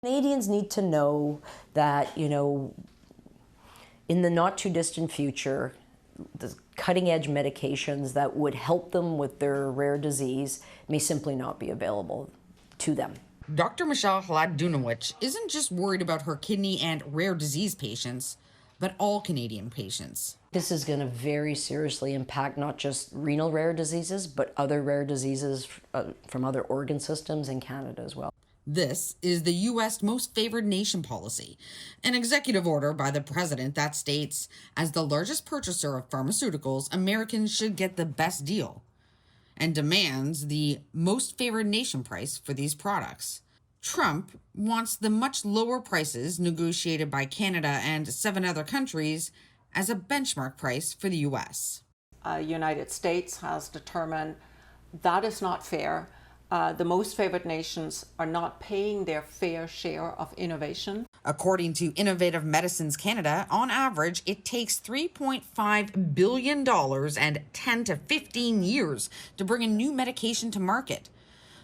Canadians need to know that, in the not too distant future, the cutting edge medications that would help them with their rare disease may simply not be available to them. Dr. Michelle Hlad-Dunowich isn't just worried about her kidney and rare disease patients, but all Canadian patients. This is going to very seriously impact not just renal rare diseases, but other rare diseases from other organ systems in Canada as well. This is the U.S. Most Favored Nation policy, an executive order by the president that states, as the largest purchaser of pharmaceuticals, Americans should get the best deal, and demands the most favored nation price for these products. Trump wants the much lower prices negotiated by Canada and 7 other countries as a benchmark price for the U.S. United States has determined that is not fair. The most favored nations are not paying their fair share of innovation. According to Innovative Medicines Canada, on average, it takes $3.5 billion and 10 to 15 years to bring a new medication to market.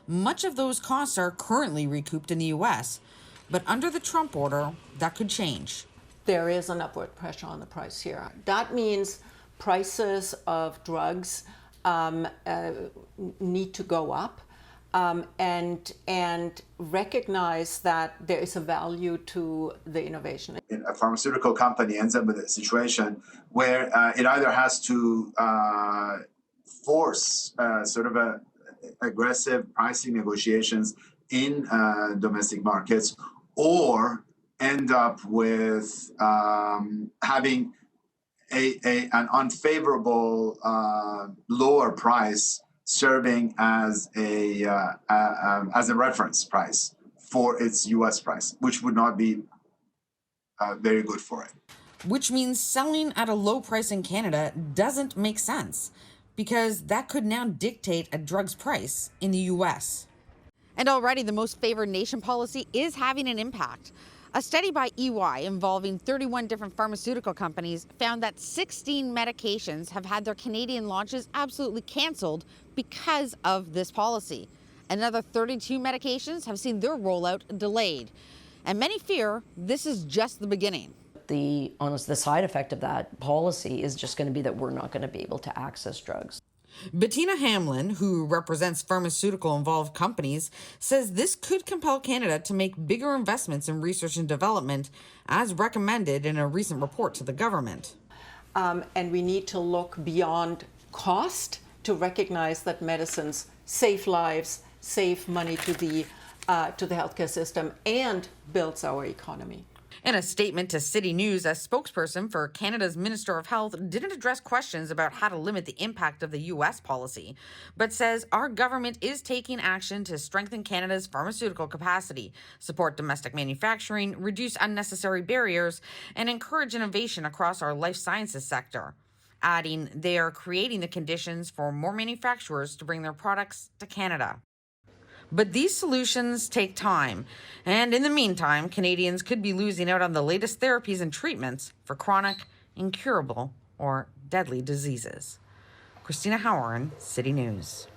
Much of those costs are currently recouped in the U.S., but under the Trump order, that could change. There is an upward pressure on the price here. That means prices of drugs need to go up. And recognize that there is a value to the innovation. A pharmaceutical company ends up with a situation where it either has to force sort of aggressive pricing negotiations in domestic markets, or end up with having an unfavorable lower price serving as a reference price for its U.S. price, which would not be very good for it. Which means selling at a low price in Canada doesn't make sense, because that could now dictate a drug's price in the U.S. And already the most favored nation policy is having an impact. A study by EY involving 31 different pharmaceutical companies found that 16 medications have had their Canadian launches absolutely canceled because of this policy. Another 32 medications have seen their rollout delayed. And many fear this is just the beginning. The side effect of that policy is just going to be that we're not going to be able to access drugs. Bettina Hamlin, who represents pharmaceutical-involved companies, says this could compel Canada to make bigger investments in research and development, as recommended in a recent report to the government. And we need to look beyond cost to recognize that medicines save lives, save money to the healthcare system, and builds our economy. In a statement to CityNews, a spokesperson for Canada's Minister of Health didn't address questions about how to limit the impact of the U.S. policy, but says our government is taking action to strengthen Canada's pharmaceutical capacity, support domestic manufacturing, reduce unnecessary barriers, and encourage innovation across our life sciences sector. Adding, they are creating the conditions for more manufacturers to bring their products to Canada. But these solutions take time, and in the meantime, Canadians could be losing out on the latest therapies and treatments for chronic, incurable, or deadly diseases. Cristina Howorun, CityNews.